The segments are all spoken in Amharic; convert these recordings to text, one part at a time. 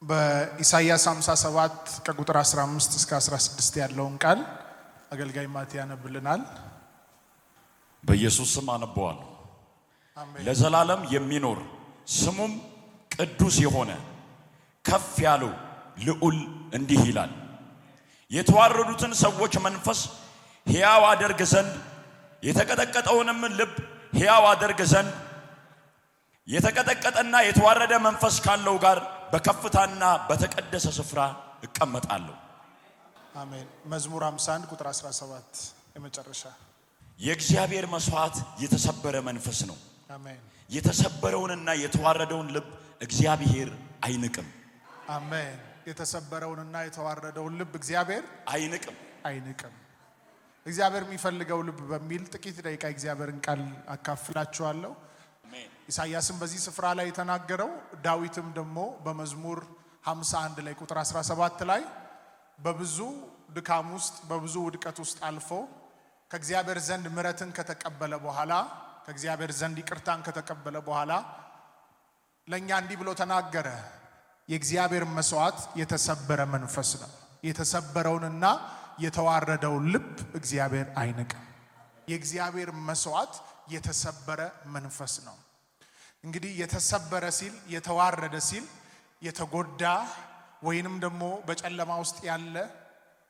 በኢሳይያስ 57 ከቁጥር 15 እስከ 16 ያለውን ቃል አገልጋይ ማቴ ያነብልናል። በኢየሱስ ስም አነበዋለሁ። አሜን። ለዘላለም የሚኖር ስሙም ቅዱስ የሆነ ከፍ ያለው ልዑል እንዲህ ይላል፣ የተዋረዱትን ሰዎች መንፈስ ሕያው አደርግ ዘንድ የተቀጠቀጠውንም ልብ ሕያው አደርግ ዘንድ የተቀጠቀጠና የተዋረደ መንፈስ ካለው ጋር በከፍታና በተቀደሰ ስፍራ እቀመጣለሁ። አሜን። መዝሙር 51 ቁጥር 17 የመጨረሻ። የእግዚአብሔር መስዋዕት የተሰበረ መንፈስ ነው። አሜን። የተሰበረውንና የተዋረደውን ልብ እግዚአብሔር አይንቅም። አሜን። የተሰበረውንና የተዋረደውን ልብ እግዚአብሔር አይንቅም። እግዚአብሔር የሚፈልገው ልብ በሚል ጥቂት ደቂቃ እግዚአብሔርን ቃል አካፍላችኋለሁ። ኢሳይያስም በዚህ ስፍራ ላይ የተናገረው ዳዊትም ደግሞ በመዝሙር 51 ላይ ቁጥር 17 ላይ በብዙ ድካም ውስጥ በብዙ ውድቀት ውስጥ አልፎ ከእግዚአብሔር ዘንድ ምሕረትን ከተቀበለ በኋላ ከእግዚአብሔር ዘንድ ይቅርታን ከተቀበለ በኋላ ለኛ እንዲህ ብሎ ተናገረ። የእግዚአብሔር መስዋዕት የተሰበረ መንፈስ ነው። የተሰበረውንና የተዋረደውን ልብ እግዚአብሔር አይንቅም። የእግዚአብሔር መስዋዕት የተሰበረ መንፈስ ነው። እንግዲህ የተሰበረ ሲል የተዋረደ ሲል የተጎዳ ወይንም ደግሞ በጨለማ ውስጥ ያለ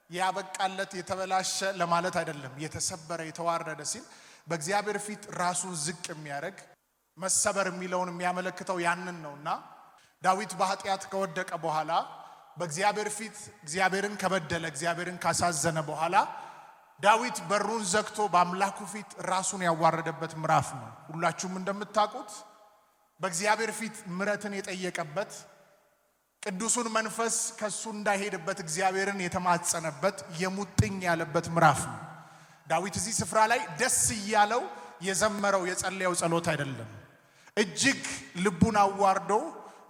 ያበቃለት የተበላሸ ለማለት አይደለም። የተሰበረ የተዋረደ ሲል በእግዚአብሔር ፊት ራሱን ዝቅ የሚያደርግ መሰበር የሚለውን የሚያመለክተው ያንን ነውና ዳዊት በኃጢአት ከወደቀ በኋላ በእግዚአብሔር ፊት እግዚአብሔርን ከበደለ እግዚአብሔርን ካሳዘነ በኋላ ዳዊት በሩን ዘግቶ በአምላኩ ፊት ራሱን ያዋረደበት ምዕራፍ ነው። ሁላችሁም እንደምታውቁት በእግዚአብሔር ፊት ምሕረትን የጠየቀበት ቅዱሱን መንፈስ ከሱ እንዳይሄድበት እግዚአብሔርን የተማጸነበት የሙጥኝ ያለበት ምዕራፍ ነው። ዳዊት እዚህ ስፍራ ላይ ደስ እያለው የዘመረው የጸለየው ጸሎት አይደለም። እጅግ ልቡን አዋርዶ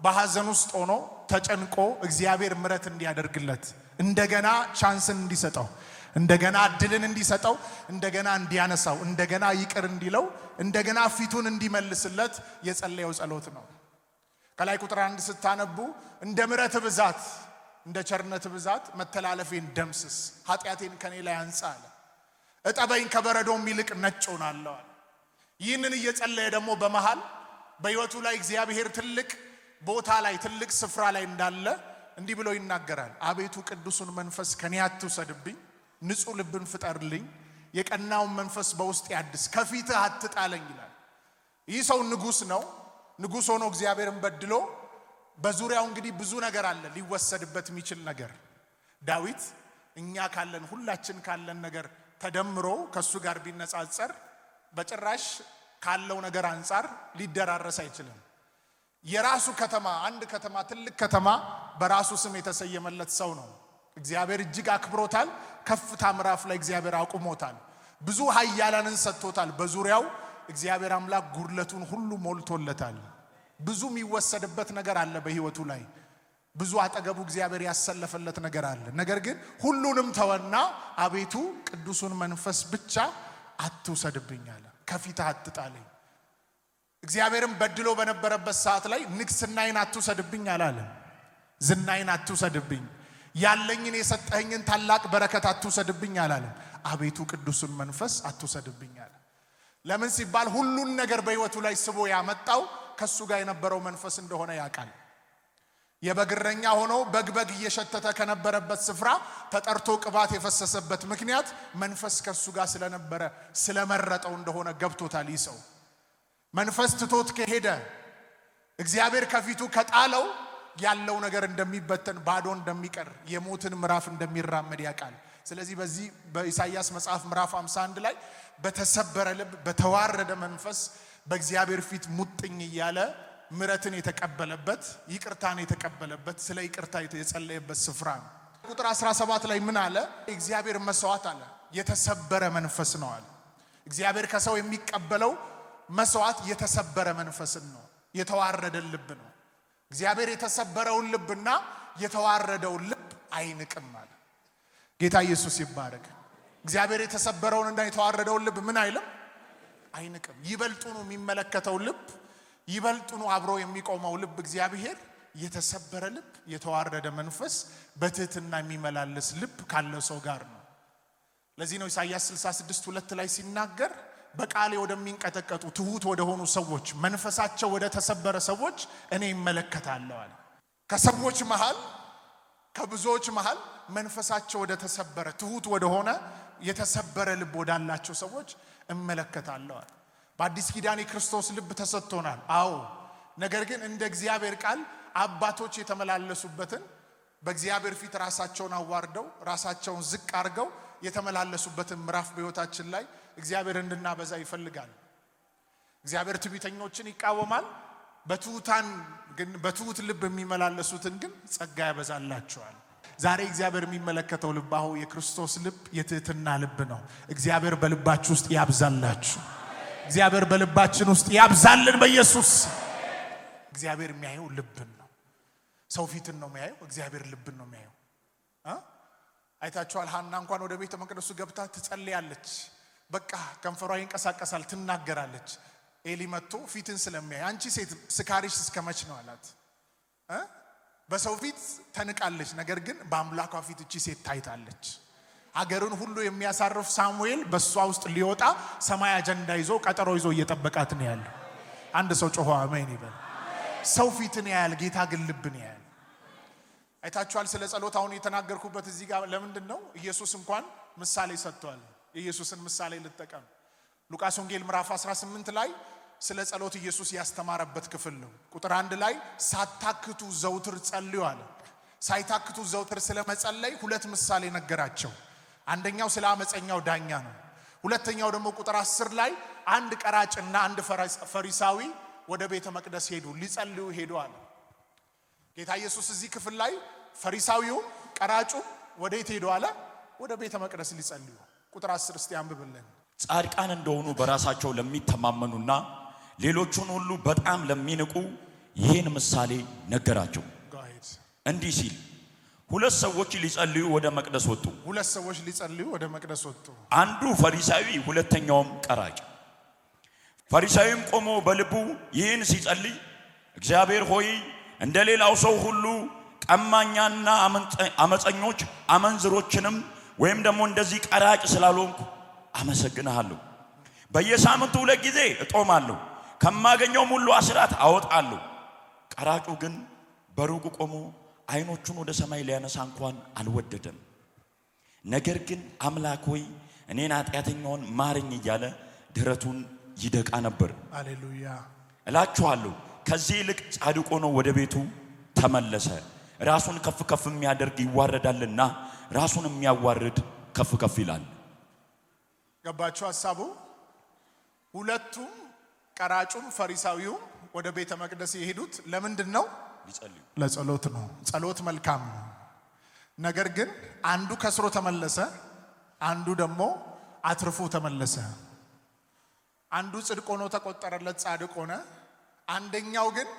በሐዘን ውስጥ ሆኖ ተጨንቆ እግዚአብሔር ምሕረት እንዲያደርግለት እንደገና ቻንስን እንዲሰጠው እንደገና እድልን እንዲሰጠው እንደገና እንዲያነሳው እንደገና ይቅር እንዲለው እንደገና ፊቱን እንዲመልስለት የጸለየው ጸሎት ነው። ከላይ ቁጥር 1 ስታነቡ እንደ ምሕረት ብዛት እንደ ቸርነት ብዛት መተላለፌን ደምስስ ኃጢአቴን ከኔ ላይ አንጻ አለ። እጠበኝ ከበረዶም ይልቅ ነጭ ሆናለሁ አለ። ይህንን እየጸለየ ደግሞ በመሃል በሕይወቱ ላይ እግዚአብሔር ትልቅ ቦታ ላይ ትልቅ ስፍራ ላይ እንዳለ እንዲህ ብሎ ይናገራል። አቤቱ ቅዱሱን መንፈስ ከኔ አትውሰድብኝ፣ ንጹሕ ልብን ፍጠርልኝ፣ የቀናውን መንፈስ በውስጥ ያድስ፣ ከፊትህ አትጣለኝ ይላል። ይህ ሰው ንጉሥ ነው። ንጉሥ ሆኖ እግዚአብሔርን በድሎ በዙሪያው እንግዲህ ብዙ ነገር አለ ሊወሰድበት የሚችል ነገር። ዳዊት እኛ ካለን ሁላችን ካለን ነገር ተደምሮ ከሱ ጋር ቢነጻጸር በጭራሽ ካለው ነገር አንጻር ሊደራረስ አይችልም። የራሱ ከተማ አንድ ከተማ ትልቅ ከተማ በራሱ ስም የተሰየመለት ሰው ነው። እግዚአብሔር እጅግ አክብሮታል። ከፍታ ምዕራፍ ላይ እግዚአብሔር አቁሞታል። ብዙ ኃያላንን ሰጥቶታል። በዙሪያው እግዚአብሔር አምላክ ጉድለቱን ሁሉ ሞልቶለታል። ብዙ የሚወሰድበት ነገር አለ በሕይወቱ ላይ ብዙ አጠገቡ እግዚአብሔር ያሰለፈለት ነገር አለ። ነገር ግን ሁሉንም ተወና አቤቱ ቅዱሱን መንፈስ ብቻ አትውሰድብኝ አለ። ከፊትህ አትጣለኝ። እግዚአብሔርን በድሎ በነበረበት ሰዓት ላይ ንግስናዬን አትውሰድብኝ አላለም። ዝናዬን አትውሰድብኝ፣ ያለኝን የሰጠኸኝን ታላቅ በረከት አትውሰድብኝ አላለም። አቤቱ ቅዱሱን መንፈስ አትውሰድብኝ አለ። ለምን ሲባል ሁሉን ነገር በሕይወቱ ላይ ስቦ ያመጣው ከሱ ጋር የነበረው መንፈስ እንደሆነ ያውቃል። የበግረኛ ሆኖ በግ እየሸተተ ከነበረበት ስፍራ ተጠርቶ ቅባት የፈሰሰበት ምክንያት መንፈስ ከሱ ጋር ስለነበረ ስለመረጠው እንደሆነ ገብቶታል። ይህ ሰው መንፈስ ትቶት ከሄደ እግዚአብሔር ከፊቱ ከጣለው ያለው ነገር እንደሚበተን ባዶ እንደሚቀር የሞትን ምዕራፍ እንደሚራመድ ያውቃል። ስለዚህ በዚህ በኢሳይያስ መጽሐፍ ምዕራፍ 51 ላይ በተሰበረ ልብ በተዋረደ መንፈስ በእግዚአብሔር ፊት ሙጥኝ እያለ ምሕረትን የተቀበለበት ይቅርታን የተቀበለበት ስለ ይቅርታ የጸለየበት ስፍራ ነው። ቁጥር 17 ላይ ምን አለ? እግዚአብሔር መስዋዕት አለ የተሰበረ መንፈስ ነው አለ። እግዚአብሔር ከሰው የሚቀበለው መስዋዕት የተሰበረ መንፈስን ነው፣ የተዋረደን ልብ ነው። እግዚአብሔር የተሰበረውን ልብና የተዋረደውን ልብ አይንቅም አለ። ጌታ ኢየሱስ ይባረክ። እግዚአብሔር የተሰበረውንና የተዋረደውን ልብ ምን አይልም? አይንቅም። ይበልጡኑ የሚመለከተው ልብ ይበልጡኑ አብሮ የሚቆመው ልብ እግዚአብሔር የተሰበረ ልብ የተዋረደ መንፈስ በትህትና የሚመላለስ ልብ ካለው ሰው ጋር ነው። ለዚህ ነው ኢሳይያስ 66:2 ላይ ሲናገር በቃሌ ወደሚንቀጠቀጡ ትሁት ወደ ሆኑ ሰዎች መንፈሳቸው ወደ ተሰበረ ሰዎች እኔ እመለከታለሁ አለ። ከሰዎች መሃል ከብዙዎች መሃል መንፈሳቸው ወደ ተሰበረ ትሁት ወደ ሆነ የተሰበረ ልብ ወዳላቸው ሰዎች እመለከታለሁ አለ። በአዲስ ኪዳን የክርስቶስ ልብ ተሰጥቶናል። አዎ፣ ነገር ግን እንደ እግዚአብሔር ቃል አባቶች የተመላለሱበትን በእግዚአብሔር ፊት ራሳቸውን አዋርደው ራሳቸውን ዝቅ አድርገው የተመላለሱበትን ምዕራፍ በሕይወታችን ላይ እግዚአብሔር እንድናበዛ ይፈልጋል። እግዚአብሔር ትዕቢተኞችን ይቃወማል፣ በትሁት ልብ የሚመላለሱትን ግን ጸጋ ያበዛላቸዋል። ዛሬ እግዚአብሔር የሚመለከተው ልብ የክርስቶስ ልብ የትህትና ልብ ነው። እግዚአብሔር በልባችሁ ውስጥ ያብዛላችሁ። እግዚአብሔር በልባችን ውስጥ ያብዛልን በኢየሱስ። እግዚአብሔር የሚያየው ልብን ነው። ሰው ፊትን ነው የሚያየው፣ እግዚአብሔር ልብን ነው የሚያየው። አይታችኋል። ሐና እንኳን ወደ ቤተ መቅደሱ ገብታ ትጸልያለች። በቃ ከንፈሯ ይንቀሳቀሳል፣ ትናገራለች። ኤሊ መጥቶ ፊትን ስለሚያይ አንቺ ሴት ስካሪሽ እስከመች ነው አላት። በሰው ፊት ተንቃለች፣ ነገር ግን በአምላኳ ፊት እቺ ሴት ታይታለች። ሀገርን ሁሉ የሚያሳርፍ ሳሙኤል በሷ ውስጥ ሊወጣ ሰማይ አጀንዳ ይዞ ቀጠሮ ይዞ እየጠበቃት ነው ያለው። አንድ ሰው ጮሆ አሜን ይበል። ሰው ፊትን ያያል፣ ጌታ ግን ልብን ያያል። አይታችኋል። ስለ ጸሎት አሁን የተናገርኩበት እዚህ ጋር ለምንድን ነው? ኢየሱስ እንኳን ምሳሌ ሰጥቷል። የኢየሱስን ምሳሌ ልጠቀም። ሉቃስ ወንጌል ምዕራፍ 18 ላይ ስለ ጸሎት ኢየሱስ ያስተማረበት ክፍል ነው። ቁጥር 1 ላይ ሳታክቱ ዘውትር ጸልዩ አለ። ሳይታክቱ ዘውትር ስለ መጸለይ ሁለት ምሳሌ ነገራቸው። አንደኛው ስለ አመፀኛው ዳኛ ነው። ሁለተኛው ደግሞ ቁጥር 10 ላይ አንድ ቀራጭና አንድ ፈሪሳዊ ወደ ቤተ መቅደስ ሄዱ፣ ሊጸልዩ ሄዱ አለ። ጌታ ኢየሱስ እዚህ ክፍል ላይ ፈሪሳዊው ቀራጩ ወዴት ሄዱ አለ? ወደ ቤተ መቅደስ ሊጸልዩ። ቁጥር 10 እስቲ አንብብልን። ጻድቃን እንደሆኑ በራሳቸው ለሚተማመኑና ሌሎቹን ሁሉ በጣም ለሚንቁ ይህን ምሳሌ ነገራቸው እንዲህ ሲል፣ ሁለት ሰዎች ሊጸልዩ ወደ መቅደስ ወጡ። ሁለት ሰዎች ሊጸልዩ ወደ መቅደስ ወጡ። አንዱ ፈሪሳዊ፣ ሁለተኛውም ቀራጭ። ፈሪሳዊም ቆሞ በልቡ ይህን ሲጸልይ፣ እግዚአብሔር ሆይ እንደ ሌላው ሰው ሁሉ ቀማኛና አመፀኞች አመንዝሮችንም ወይም ደግሞ እንደዚህ ቀራጭ ስላልሆንኩ አመሰግንሃለሁ። በየሳምንቱ 2 ጊዜ እጦማለሁ፣ ከማገኘውም ሁሉ አስራት አወጣለሁ። ቀራጩ ግን በሩቁ ቆሞ አይኖቹን ወደ ሰማይ ሊያነሳ እንኳን አልወደደም። ነገር ግን አምላክ ሆይ እኔን ኃጢአተኛውን ማረኝ እያለ ደረቱን ይደቃ ነበር። ሃሌሉያ። እላችኋለሁ ከዚህ ይልቅ ጻድቅ ሆኖ ወደ ቤቱ ተመለሰ። ራሱን ከፍ ከፍ የሚያደርግ ይዋረዳልና ራሱን የሚያዋርድ ከፍ ከፍ ይላል። ገባችሁ ሐሳቡ? ሁለቱም ቀራጩም ፈሪሳዊውም ወደ ቤተ መቅደስ የሄዱት ለምንድን ነው? ሊጸልዩ፣ ለጸሎት ነው። ጸሎት መልካም ነው። ነገር ግን አንዱ ከስሮ ተመለሰ፣ አንዱ ደግሞ አትርፎ ተመለሰ። አንዱ ጽድቅ ሆኖ ተቆጠረለት፣ ጻድቅ ሆነ። አንደኛው ግን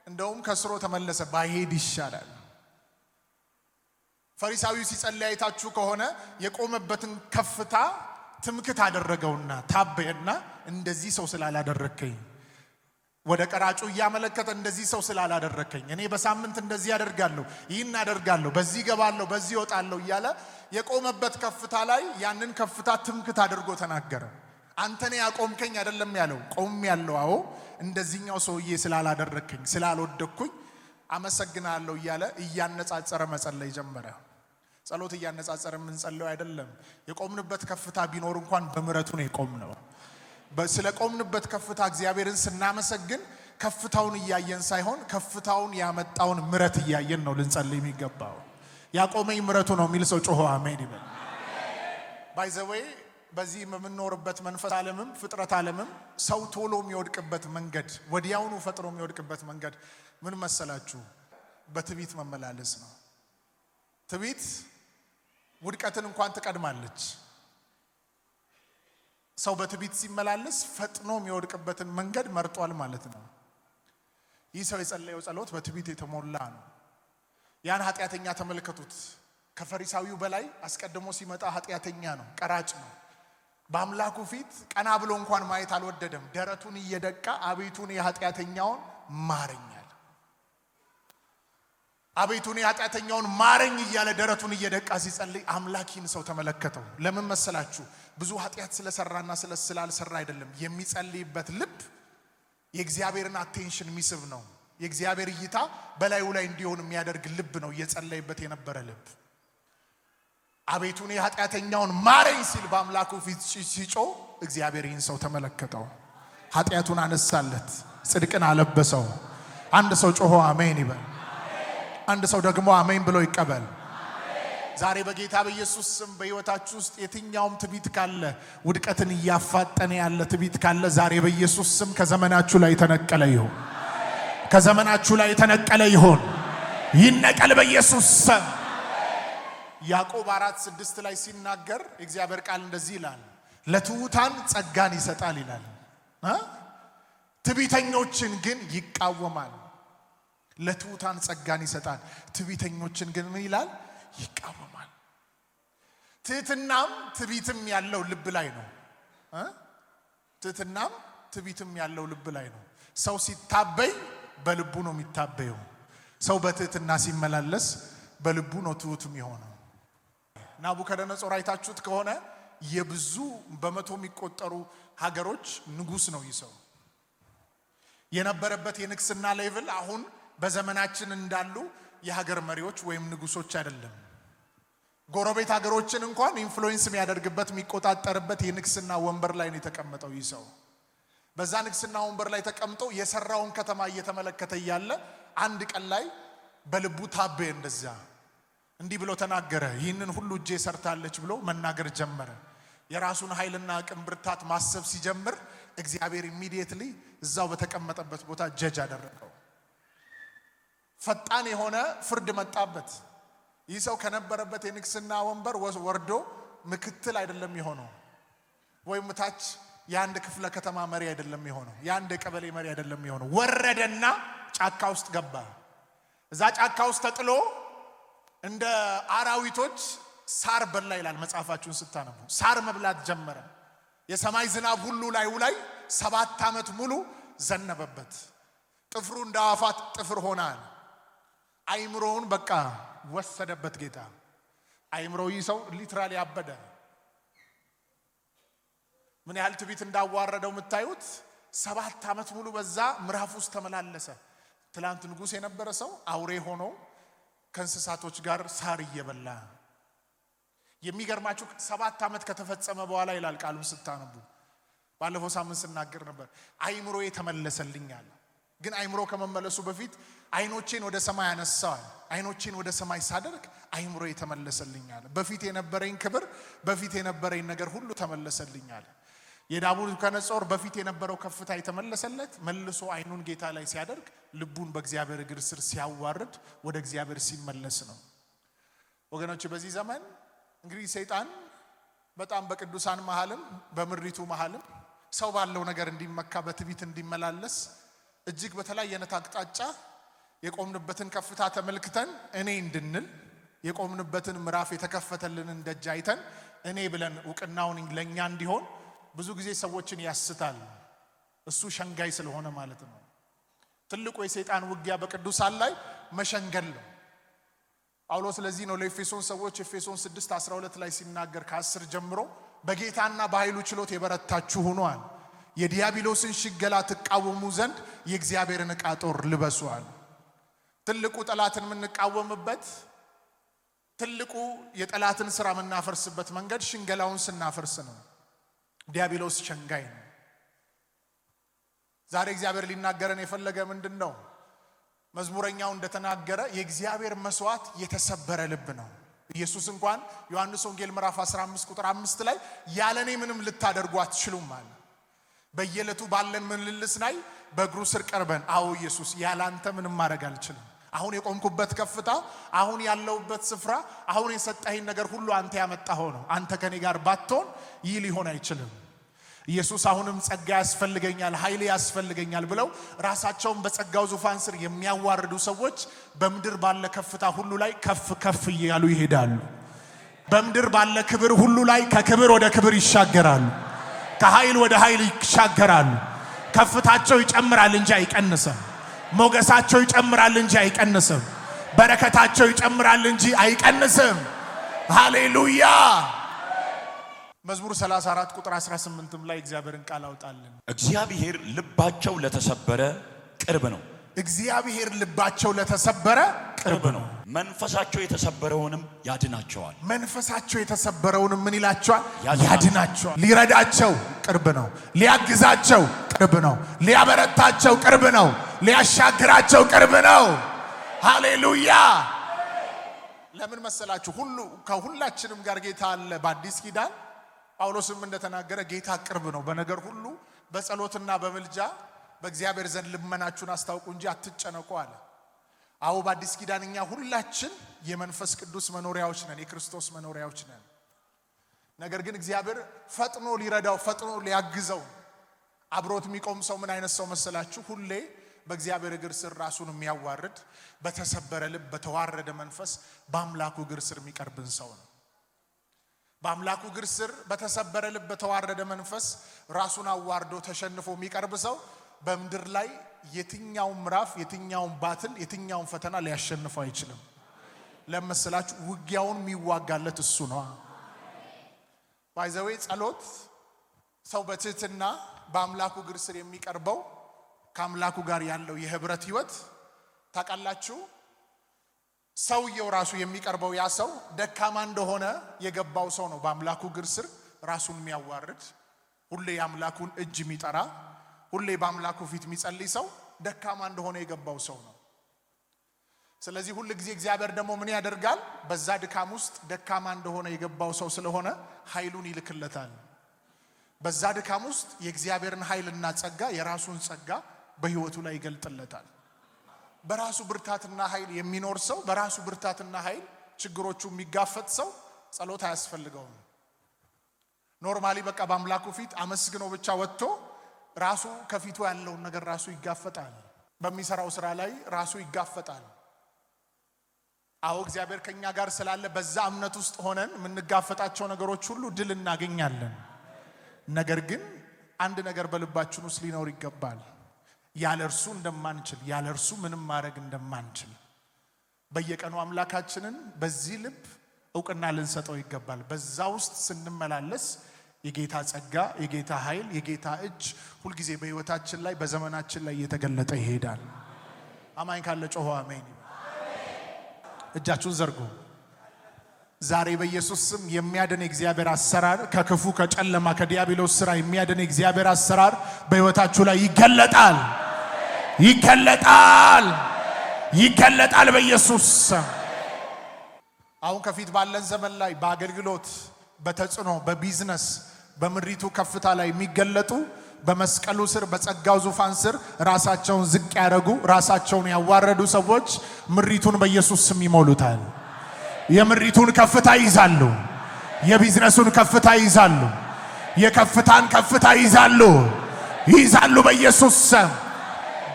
እንደውም ከስሮ ተመለሰ፣ ባይሄድ ይሻላል። ፈሪሳዊው ሲጸልይ አይታችሁ ከሆነ የቆመበትን ከፍታ ትምክት አደረገውና ታበየና እንደዚህ ሰው ስላላደረከኝ፣ ወደ ቀራጩ እያመለከተ እንደዚህ ሰው ስላላደረከኝ እኔ በሳምንት እንደዚህ አደርጋለሁ፣ ይህን አደርጋለሁ፣ በዚህ ገባለሁ፣ በዚህ ወጣለሁ እያለ የቆመበት ከፍታ ላይ ያንን ከፍታ ትምክት አድርጎ ተናገረ። አንተኔ ያቆምከኝ አይደለም ያለው፣ ቆም ያለው አዎ እንደዚህኛው ሰውዬ ስላላደረከኝ ስላልወደኩኝ አመሰግናለሁ እያለ እያነጻጸረ መጸለይ ጀመረ። ጸሎት እያነጻጸረ የምንጸልየው አይደለም። የቆምንበት ከፍታ ቢኖር እንኳን በምህረቱ ነው የቆምነው። ስለ ቆምንበት ከፍታ እግዚአብሔርን ስናመሰግን ከፍታውን እያየን ሳይሆን ከፍታውን ያመጣውን ምህረት እያየን ነው ልንጸልይ የሚገባው። ያቆመኝ ምህረቱ ነው የሚል ሰው ጮሆ አሜን ይበል። ባይ ዘ ዌይ በዚህ የምንኖርበት መንፈስ ዓለምም ፍጥረት ዓለምም ሰው ቶሎ የሚወድቅበት መንገድ፣ ወዲያውኑ ፈጥሮ የሚወድቅበት መንገድ ምን መሰላችሁ? በትዕቢት መመላለስ ነው። ትዕቢት ውድቀትን እንኳን ትቀድማለች። ሰው በትዕቢት ሲመላለስ ፈጥኖ የሚወድቅበትን መንገድ መርጧል ማለት ነው። ይህ ሰው የጸለየው ጸሎት በትዕቢት የተሞላ ነው። ያን ኃጢአተኛ ተመልከቱት። ከፈሪሳዊው በላይ አስቀድሞ ሲመጣ ኃጢአተኛ ነው፣ ቀራጭ ነው። በአምላኩ ፊት ቀና ብሎ እንኳን ማየት አልወደደም። ደረቱን እየደቃ አቤቱን የኃጢአተኛውን ማረኛል። አቤቱ እኔ ኃጢአተኛውን ማረኝ እያለ ደረቱን እየደቃ ሲጸልይ አምላኪን ሰው ተመለከተው። ለምን መሰላችሁ? ብዙ ኃጢአት ስለሰራና ስላልሰራ አይደለም። የሚጸልይበት ልብ የእግዚአብሔርን አቴንሽን የሚስብ ነው። የእግዚአብሔር እይታ በላዩ ላይ እንዲሆን የሚያደርግ ልብ ነው እየጸለይበት የነበረ ልብ። አቤቱ እኔ ኃጢአተኛውን ማረኝ ሲል በአምላኩ ፊት ሲጮህ እግዚአብሔር ይህን ሰው ተመለከተው፣ ኃጢአቱን አነሳለት፣ ጽድቅን አለበሰው። አንድ ሰው ጮሆ አሜን ይበል። አንድ ሰው ደግሞ አሜን ብሎ ይቀበል። ዛሬ በጌታ በኢየሱስ ስም በሕይወታችሁ ውስጥ የትኛውም ትዕቢት ካለ፣ ውድቀትን እያፋጠነ ያለ ትዕቢት ካለ ዛሬ በኢየሱስ ስም ከዘመናችሁ ላይ የተነቀለ ይሁን። ከዘመናችሁ ላይ የተነቀለ ይሁን። ይነቀል በኢየሱስ ስም። ያዕቆብ 4:6 ላይ ሲናገር የእግዚአብሔር ቃል እንደዚህ ይላል፣ ለትሑታን ጸጋን ይሰጣል ይላል፣ ትዕቢተኞችን ግን ይቃወማል። ለትሑታን ጸጋን ይሰጣል፣ ትዕቢተኞችን ግን ምን ይላል? ይቃወማል። ትሕትናም ትዕቢትም ያለው ልብ ላይ ነው። ትሕትናም ትዕቢትም ያለው ልብ ላይ ነው። ሰው ሲታበይ በልቡ ነው የሚታበየው። ሰው በትሕትና ሲመላለስ በልቡ ነው ትሑት የሚሆነው። ናቡከደነጾር አይታችሁት ከሆነ የብዙ በመቶ የሚቆጠሩ ሀገሮች ንጉስ ነው። ይሰው የነበረበት የንግስና ሌቭል አሁን በዘመናችን እንዳሉ የሀገር መሪዎች ወይም ንጉሶች አይደለም። ጎረቤት ሀገሮችን እንኳን ኢንፍሉዌንስ የሚያደርግበት የሚቆጣጠርበት የንግስና ወንበር ላይ ነው የተቀመጠው። ይሰው በዛ ንግስና ወንበር ላይ ተቀምጦ የሰራውን ከተማ እየተመለከተ ያለ አንድ ቀን ላይ በልቡ ታበየ። እንደዛ እንዲህ ብሎ ተናገረ፣ ይህንን ሁሉ እጄ ሰርታለች ብሎ መናገር ጀመረ። የራሱን ኃይልና አቅም ብርታት ማሰብ ሲጀምር እግዚአብሔር ኢሚዲየትሊ እዛው በተቀመጠበት ቦታ ጀጅ አደረገው። ፈጣን የሆነ ፍርድ መጣበት። ይህ ሰው ከነበረበት የንግስና ወንበር ወርዶ ምክትል አይደለም የሆነው፣ ወይም ታች የአንድ ክፍለ ከተማ መሪ አይደለም የሆነው፣ የአንድ ቀበሌ መሪ አይደለም የሆነው። ወረደና ጫካ ውስጥ ገባ። እዛ ጫካ ውስጥ ተጥሎ እንደ አራዊቶች ሳር በላ ይላል መጽሐፋችሁን ስታነቡ። ሳር መብላት ጀመረ። የሰማይ ዝናብ ሁሉ ላይ 7 ዓመት ሙሉ ዘነበበት። ጥፍሩ እንደ አዋፋት ጥፍር ሆናል። አይምሮውን በቃ ወሰደበት ጌታ። አይምሮ ይህ ሰው ሊትራሊ አበደ። ምን ያህል ትዕቢት እንዳዋረደው የምታዩት። 7 ዓመት ሙሉ በዛ ምዕራፍ ውስጥ ተመላለሰ። ትላንት ንጉስ የነበረ ሰው አውሬ ሆኖ ከእንስሳቶች ጋር ሳር እየበላ። የሚገርማችሁ 7 ዓመት ከተፈጸመ በኋላ ይላል ቃሉን ስታነቡ፣ ባለፈው ሳምንት ስናገር ነበር፣ አይምሮዬ ተመለሰልኛል። ግን አይምሮ ከመመለሱ በፊት አይኖቼን ወደ ሰማይ አነሳዋል። አይኖቼን ወደ ሰማይ ሳደርግ አይምሮዬ ተመለሰልኛል። በፊት የነበረኝ ክብር፣ በፊት የነበረኝ ነገር ሁሉ ተመለሰልኛል። የናቡከደነጾር በፊት የነበረው ከፍታ የተመለሰለት መልሶ አይኑን ጌታ ላይ ሲያደርግ፣ ልቡን በእግዚአብሔር እግር ስር ሲያዋርድ፣ ወደ እግዚአብሔር ሲመለስ ነው። ወገኖች በዚህ ዘመን እንግዲህ ሰይጣን በጣም በቅዱሳን መሃልም በምድሪቱ መሃልም ሰው ባለው ነገር እንዲመካ በትዕቢት እንዲመላለስ እጅግ በተለያየ አቅጣጫ የቆምንበትን ከፍታ ተመልክተን እኔ እንድንል የቆምንበትን ምዕራፍ የተከፈተልንን ደጅ አይተን እኔ ብለን ዕውቅናውን ለኛ እንዲሆን ብዙ ጊዜ ሰዎችን ያስታል። እሱ ሸንጋይ ስለሆነ ማለት ነው። ትልቁ የሰይጣን ውጊያ በቅዱሳን ላይ መሸንገል ነው። ጳውሎስ ስለዚህ ነው ለኤፌሶን ሰዎች ኤፌሶን 6:12 ላይ ሲናገር ከ10 ጀምሮ በጌታና በኃይሉ ችሎት የበረታችሁ ሆኗል፣ የዲያብሎስን ሽገላ ተቃወሙ ዘንድ የእግዚአብሔርን ዕቃ ጦር ልበሱአል። ትልቁ ጠላትን የምንቃወምበት፣ ትልቁ የጠላትን ስራ የምናፈርስበት መንገድ ሽንገላውን ስናፈርስ ነው። ዲያብሎስ ሸንጋይ ነው። ዛሬ እግዚአብሔር ሊናገረን የፈለገ ምንድነው? መዝሙረኛው እንደተናገረ የእግዚአብሔር መስዋዕት የተሰበረ ልብ ነው። ኢየሱስ እንኳን ዮሐንስ ወንጌል ምዕራፍ 15 ቁጥር 5 ላይ ያለኔ ምንም ልታደርጉ አትችሉም አለ። በየዕለቱ ባለን ምልልስ ላይ በእግሩ ስር ቀርበን አዎ ኢየሱስ ያላንተ ምንም ማድረግ አልችልም። አሁን የቆምኩበት ከፍታ፣ አሁን ያለውበት ስፍራ፣ አሁን የሰጠኸኝ ነገር ሁሉ አንተ ያመጣኸው ነው። አንተ ከኔ ጋር ባትሆን ይህ ሊሆን አይችልም። ኢየሱስ አሁንም ጸጋ ያስፈልገኛል፣ ኃይል ያስፈልገኛል ብለው ራሳቸውን በጸጋው ዙፋን ስር የሚያዋርዱ ሰዎች በምድር ባለ ከፍታ ሁሉ ላይ ከፍ ከፍ እያሉ ይሄዳሉ። በምድር ባለ ክብር ሁሉ ላይ ከክብር ወደ ክብር ይሻገራሉ። ከኃይል ወደ ኃይል ይሻገራሉ። ከፍታቸው ይጨምራል እንጂ አይቀንስም። ሞገሳቸው ይጨምራል እንጂ አይቀንስም። በረከታቸው ይጨምራል እንጂ አይቀንስም። ሃሌሉያ። መዝሙር 34 ቁጥር 18 ላይ እግዚአብሔርን ቃል አውጣልን። እግዚአብሔር ልባቸው ለተሰበረ ቅርብ ነው። እግዚአብሔር ልባቸው ለተሰበረ ቅርብ ነው። መንፈሳቸው የተሰበረውንም ያድናቸዋል። መንፈሳቸው የተሰበረውንም ምን ይላቸዋል? ያድናቸዋል። ሊረዳቸው ቅርብ ነው። ሊያግዛቸው ቅርብ ነው። ሊያበረታቸው ቅርብ ነው። ሊያሻግራቸው ቅርብ ነው። ሃሌሉያ። ለምን መሰላችሁ? ከሁላችንም ጋር ጌታ አለ። በአዲስ ኪዳን ጳውሎስም እንደተናገረ ጌታ ቅርብ ነው። በነገር ሁሉ በጸሎትና በምልጃ በእግዚአብሔር ዘንድ ልመናችሁን አስታውቁ እንጂ አትጨነቁ አለ። አዎ በአዲስ ኪዳን እኛ ሁላችን የመንፈስ ቅዱስ መኖሪያዎች ነን፣ የክርስቶስ መኖሪያዎች ነን። ነገር ግን እግዚአብሔር ፈጥኖ ሊረዳው ፈጥኖ ሊያግዘው አብሮት የሚቆም ሰው ምን አይነት ሰው መሰላችሁ? ሁሌ በእግዚአብሔር እግር ስር ራሱን የሚያዋርድ በተሰበረ ልብ በተዋረደ መንፈስ በአምላኩ እግር ስር የሚቀርብን ሰው ነው። በአምላኩ እግር ስር በተሰበረ ልብ በተዋረደ መንፈስ ራሱን አዋርዶ ተሸንፎ የሚቀርብ ሰው በምድር ላይ የትኛውን ምዕራፍ የትኛውን ባትል የትኛውን ፈተና ሊያሸንፈው አይችልም። ለምሳላችሁ ውጊያውን የሚዋጋለት እሱ ነው። ባይዘዌ ጸሎት ሰው በትህትና በአምላኩ እግር ስር የሚቀርበው ከአምላኩ ጋር ያለው የህብረት ህይወት ታውቃላችሁ። ሰውየው ራሱ የሚቀርበው ያ ሰው ደካማ እንደሆነ የገባው ሰው ነው። በአምላኩ እግር ስር ራሱን የሚያዋርድ ሁሌ የአምላኩን እጅ የሚጠራ ሁሌ በአምላኩ ፊት የሚጸልይ ሰው ደካማ እንደሆነ የገባው ሰው ነው። ስለዚህ ሁሉ ጊዜ እግዚአብሔር ደግሞ ምን ያደርጋል? በዛ ድካም ውስጥ ደካማ እንደሆነ የገባው ሰው ስለሆነ ኃይሉን ይልክለታል። በዛ ድካም ውስጥ የእግዚአብሔርን ኃይልና ጸጋ የራሱን ጸጋ በህይወቱ ላይ ይገልጥለታል። በራሱ ብርታትና ኃይል የሚኖር ሰው በራሱ ብርታትና ኃይል ችግሮቹ የሚጋፈጥ ሰው ጸሎት አያስፈልገውም። ኖርማሊ በቃ በአምላኩ ፊት አመስግኖ ብቻ ወጥቶ ራሱ ከፊቱ ያለውን ነገር ራሱ ይጋፈጣል። በሚሰራው ስራ ላይ ራሱ ይጋፈጣል። አዎ እግዚአብሔር ከኛ ጋር ስላለ በዛ እምነት ውስጥ ሆነን የምንጋፈጣቸው ነገሮች ሁሉ ድል እናገኛለን። ነገር ግን አንድ ነገር በልባችን ውስጥ ሊኖር ይገባል። ያለ እርሱ እንደማንችል ያለ እርሱ ምንም ማድረግ እንደማንችል በየቀኑ አምላካችንን በዚህ ልብ ዕውቅና ልንሰጠው ይገባል። በዛ ውስጥ ስንመላለስ የጌታ ጸጋ የጌታ ኃይል የጌታ እጅ ሁሉ ጊዜ በህይወታችን ላይ በዘመናችን ላይ እየተገለጠ ይሄዳል። አማኝ ካለ ጮሆ አሜን። እጃችሁን ዘርጉ። ዛሬ በኢየሱስ ስም የሚያድን የእግዚአብሔር አሰራር ከክፉ ከጨለማ ከዲያብሎስ ስራ የሚያድን የእግዚአብሔር አሰራር በህይወታችሁ ላይ ይገለጣል። ይገለጣል። ይገለጣል በኢየሱስ ስም። አሁን ከፊት ባለን ዘመን ላይ በአገልግሎት በተጽኖ በቢዝነስ በምድሪቱ ከፍታ ላይ የሚገለጡ በመስቀሉ ስር በጸጋው ዙፋን ስር ራሳቸውን ዝቅ ያደረጉ ራሳቸውን ያዋረዱ ሰዎች ምድሪቱን በኢየሱስ ስም ይሞሉታል። የምድሪቱን ከፍታ ይዛሉ። የቢዝነሱን ከፍታ ይዛሉ። የከፍታን ከፍታ ይዛሉ በኢየሱስ ስም።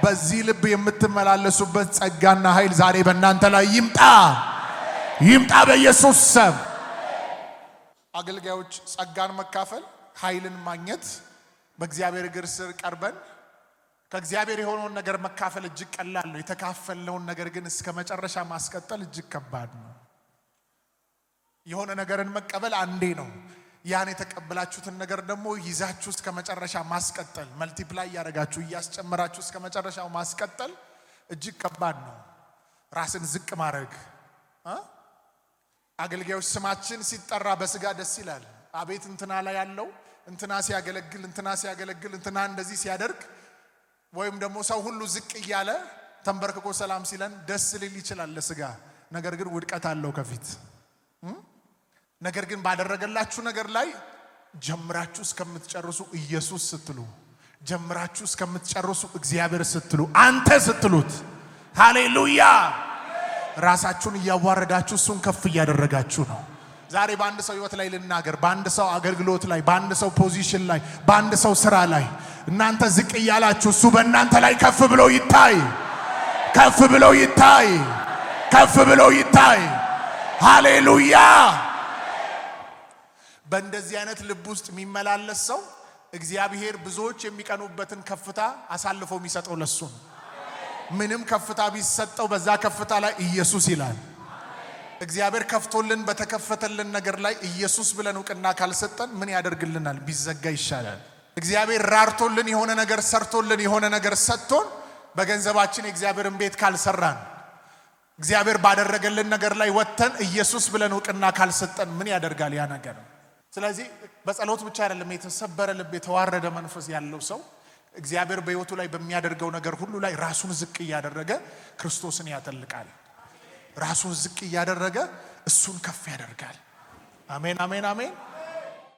በዚህ ልብ የምትመላለሱበት ጸጋና ኃይል ዛሬ በእናንተ ላይ ይምጣ በኢየሱስ ስም። አገልጋዮች ጸጋን መካፈል ኃይልን ማግኘት በእግዚአብሔር እግር ስር ቀርበን ከእግዚአብሔር የሆነውን ነገር መካፈል እጅግ ቀላል ነው። የተካፈልነውን ነገር ግን እስከ መጨረሻ ማስቀጠል እጅግ ከባድ ነው። የሆነ ነገርን መቀበል አንዴ ነው። ያን የተቀበላችሁትን ነገር ደግሞ ይዛችሁ እስከ መጨረሻ ማስቀጠል መልቲፕላይ ያደርጋችሁ እያስጨመራችሁ እስከ መጨረሻው ማስቀጠል እጅግ ከባድ ነው። ራስን ዝቅ ማድረግ አገልጋዮች ስማችን ሲጠራ በስጋ ደስ ይላል። አቤት እንትና ላይ ያለው እንትና ሲያገለግል እንትና እንደዚህ ሲያደርግ ወይም ደግሞ ሰው ሁሉ ዝቅ እያለ ተንበርክኮ ሰላም ሲለን ደስ ሊል ይችላል ለስጋ። ነገር ግን ውድቀት አለው ከፊት። ነገር ግን ባደረገላችሁ ነገር ላይ ጀምራችሁ እስከምትጨርሱ ኢየሱስ ስትሉ ጀምራችሁ እስከምትጨርሱ እግዚአብሔር ስትሉ አንተ ስትሉት ሃሌሉያ ራሳችሁን እያዋረዳችሁ እሱን ከፍ እያደረጋችሁ ነው። ዛሬ በአንድ ሰው ህይወት ላይ ልናገር፣ በአንድ ሰው አገልግሎት ላይ በአንድ ሰው ፖዚሽን ላይ በአንድ ሰው ስራ ላይ እናንተ ዝቅ እያላችሁ እሱ በእናንተ ላይ ከፍ ብሎ ይታይ። ሃሌሉያ። በእንደዚህ አይነት ልብ ውስጥ የሚመላለስ ሰው እግዚአብሔር ብዙዎች የሚቀኑበትን ከፍታ አሳልፎ የሚሰጠው ለሱ ነው። ምንም ከፍታ ቢሰጠው በዛ ከፍታ ላይ ኢየሱስ ይላል። እግዚአብሔር ከፍቶልን በተከፈተልን ነገር ላይ ኢየሱስ ብለን ዕውቅና ካልሰጠን ምን ያደርግልናል? ቢዘጋ ይሻላል። እግዚአብሔር ራርቶልን የሆነ ነገር ሰርቶልን የሆነ ነገር ሰጥቶን በገንዘባችን የእግዚአብሔርን ቤት ካልሰራን እግዚአብሔር ባደረገልን ነገር ላይ ወጥተን ኢየሱስ ብለን ዕውቅና ካልሰጠን ምን ያደርጋል ያ ነገር? ስለዚህ በጸሎት ብቻ አይደለም የተሰበረ ልብ የተዋረደ መንፈስ ያለው ሰው እግዚአብሔር በሕይወቱ ላይ በሚያደርገው ነገር ሁሉ ላይ ራሱን ዝቅ እያደረገ ክርስቶስን ያተልቃል። ራሱን ዝቅ እያደረገ እሱን ከፍ ያደርጋል። አሜን አሜን አሜን።